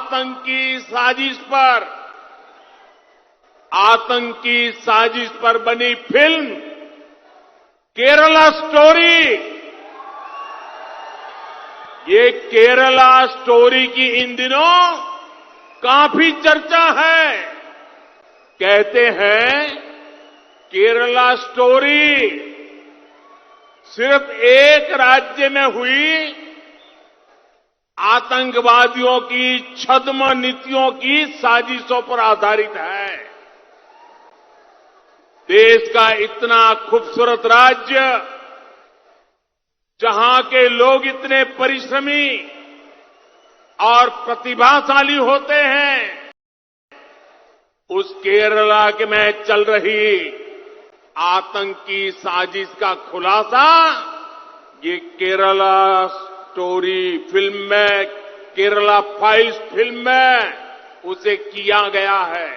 आतंकी साजिश पर बनी फिल्म केरला स्टोरी, ये केरला स्टोरी की इन दिनों काफी चर्चा है। कहते हैं केरला स्टोरी सिर्फ एक राज्य में हुई आतंकवादियों की छद्म नीतियों की साजिशों पर आधारित है। देश का इतना खूबसूरत राज्य, जहां के लोग इतने परिश्रमी और प्रतिभाशाली होते हैं, उस केरला के में चल रही आतंकी साजिश का खुलासा ये केरला स्टोरी फिल्म में, केरला फाइल्स फिल्म में उसे किया गया है।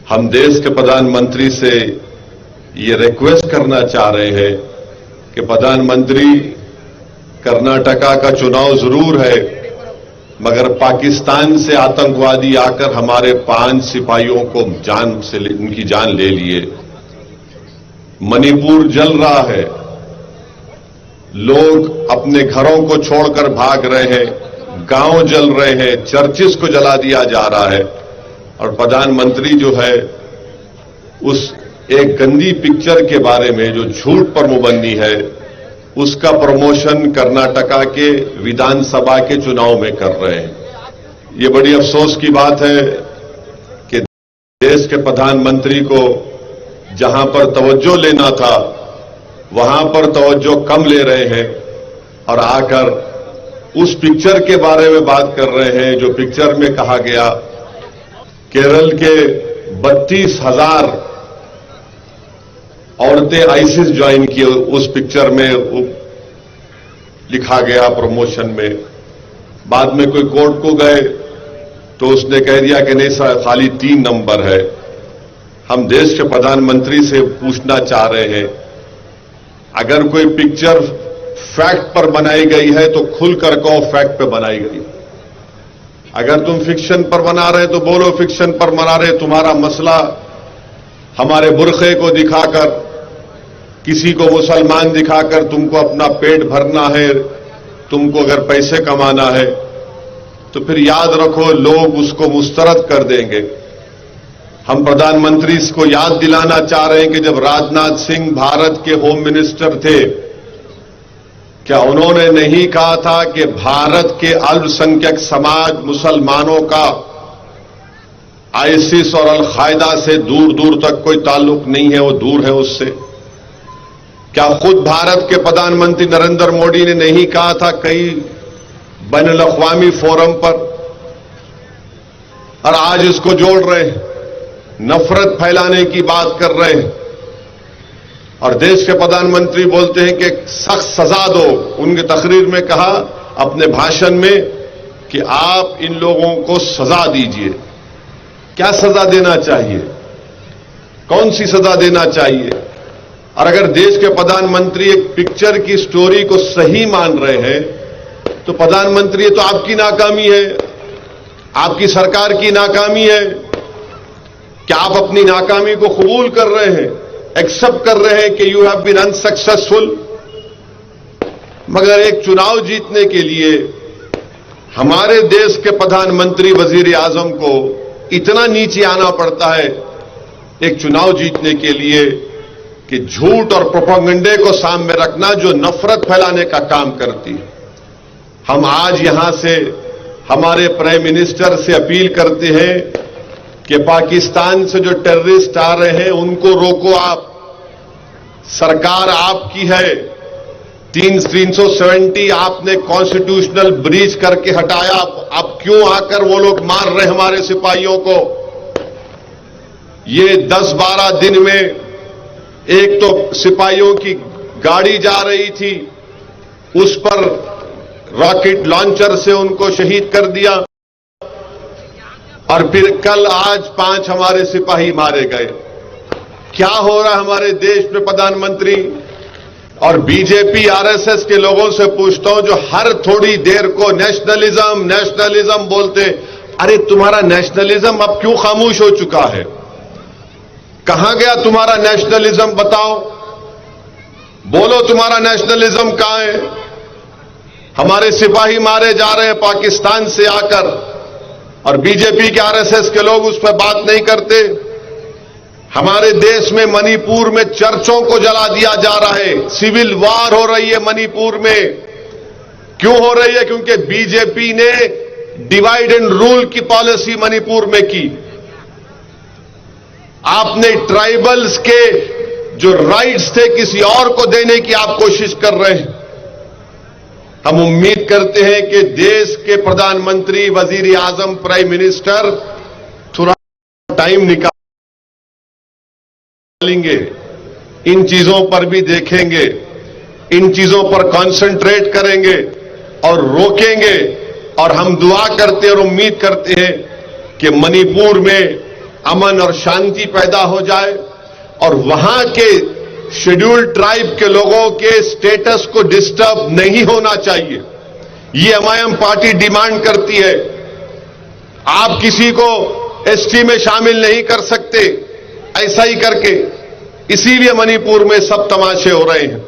हम देश के प्रधानमंत्री से ये रिक्वेस्ट करना चाह रहे हैं कि प्रधानमंत्री, कर्नाटका का चुनाव जरूर है, मगर पाकिस्तान से आतंकवादी आकर हमारे 5 सिपाहियों को उनकी जान ले लिए। मणिपुर जल रहा है, लोग अपने घरों को छोड़कर भाग रहे हैं, गांव जल रहे हैं, चर्चिस को जला दिया जा रहा है, और प्रधानमंत्री जो है उस एक गंदी पिक्चर के बारे में जो झूठ पर मुबन्नी है, उसका प्रमोशन कर्नाटका के विधानसभा के चुनाव में कर रहे हैं। ये बड़ी अफसोस की बात है कि देश के प्रधानमंत्री को जहां पर तवज्जो लेना था वहां पर तवज्जो कम ले रहे हैं और आकर उस पिक्चर के बारे में बात कर रहे हैं जो पिक्चर में कहा गया केरल के 32,000 औरतें आईसिस ज्वाइन की, उस पिक्चर में लिखा गया प्रमोशन में। बाद में कोई कोर्ट को गए तो उसने कह दिया कि नहीं सर, खाली 3 नंबर है। हम देश के प्रधानमंत्री से पूछना चाह रहे हैं, अगर कोई पिक्चर फैक्ट पर बनाई गई है तो खुलकर कहो फैक्ट पे बनाई गई। अगर तुम फिक्शन पर बना रहे तो बोलो फिक्शन पर बना रहे। तुम्हारा मसला हमारे बुरखे को दिखाकर, किसी को मुसलमान दिखाकर तुमको अपना पेट भरना है, तुमको अगर पैसे कमाना है, तो फिर याद रखो लोग उसको मुस्तरद कर देंगे। हम प्रधानमंत्री को याद दिलाना चाह रहे हैं कि जब राजनाथ सिंह भारत के होम मिनिस्टर थे, क्या उन्होंने नहीं कहा था कि भारत के अल्पसंख्यक समाज मुसलमानों का आईसिस और अल-कायदा से दूर दूर तक कोई ताल्लुक नहीं है, वो दूर है उससे? क्या खुद भारत के प्रधानमंत्री नरेंद्र मोदी ने नहीं कहा था कई बैनुल-अक़वामी फोरम पर? और आज इसको जोड़ रहे हैं, नफरत फैलाने की बात कर रहे हैं, और देश के प्रधानमंत्री बोलते हैं कि सख्त सजा दो। उनके तकरीर में कहा अपने भाषण में कि आप इन लोगों को सजा दीजिए। क्या सजा देना चाहिए? कौन सी सजा देना चाहिए? और अगर देश के प्रधानमंत्री एक पिक्चर की स्टोरी को सही मान रहे हैं तो प्रधानमंत्री, ये तो आपकी नाकामी है, आपकी सरकार की नाकामी है। क्या आप अपनी नाकामी को कबूल कर रहे हैं, एक्सेप्ट कर रहे हैं कि यू हैव बीन अनसक्सेसफुल? मगर एक चुनाव जीतने के लिए हमारे देश के प्रधानमंत्री वजीर आजम को इतना नीचे आना पड़ता है एक चुनाव जीतने के लिए कि झूठ और प्रोपेगेंडे को सामने रखना जो नफरत फैलाने का काम करती है। हम आज यहां से हमारे प्राइम मिनिस्टर से अपील करते हैं कि पाकिस्तान से जो टेररिस्ट आ रहे हैं उनको रोको आप। सरकार आपकी है। 370 आपने कॉन्स्टिट्यूशनल ब्रीच करके हटाया। अब क्यों आकर वो लोग मार रहे हमारे सिपाहियों को? ये 10-12 दिन में एक तो सिपाहियों की गाड़ी जा रही थी, उस पर रॉकेट लॉन्चर से उनको शहीद कर दिया, और फिर कल आज 5 हमारे सिपाही मारे गए। क्या हो रहा है हमारे देश में प्रधानमंत्री? और बीजेपी आरएसएस के लोगों से पूछता हूं जो हर थोड़ी देर को नेशनलिज्म बोलते, अरे तुम्हारा नेशनलिज्म अब क्यों खामोश हो चुका है? कहां गया तुम्हारा नेशनलिज्म? बताओ, बोलो तुम्हारा नेशनलिज्म कहां है? हमारे सिपाही मारे जा रहे हैं पाकिस्तान से आकर और बीजेपी के आरएसएस के लोग उस पर बात नहीं करते। हमारे देश में मणिपुर में चर्चों को जला दिया जा रहा है, सिविल वार हो रही है मणिपुर में। क्यों हो रही है? क्योंकि बीजेपी ने डिवाइड एंड रूल की पॉलिसी मणिपुर में की। आपने ट्राइबल्स के जो राइट्स थे किसी और को देने की आप कोशिश कर रहे हैं। हम उम्मीद करते हैं कि देश के प्रधानमंत्री, वजीर आजम, प्राइम मिनिस्टर थोड़ा टाइम निकालेंगे, इन चीजों पर भी देखेंगे, इन चीजों पर कंसंट्रेट करेंगे और रोकेंगे। और हम दुआ करते और उम्मीद करते हैं कि मणिपुर में अमन और शांति पैदा हो जाए और वहां के शेड्यूल्ड ट्राइब के लोगों के स्टेटस को डिस्टर्ब नहीं होना चाहिए। ये एमआईएम पार्टी डिमांड करती है। आप किसी को एसटी में शामिल नहीं कर सकते ऐसा ही करके, इसीलिए मणिपुर में सब तमाशे हो रहे हैं।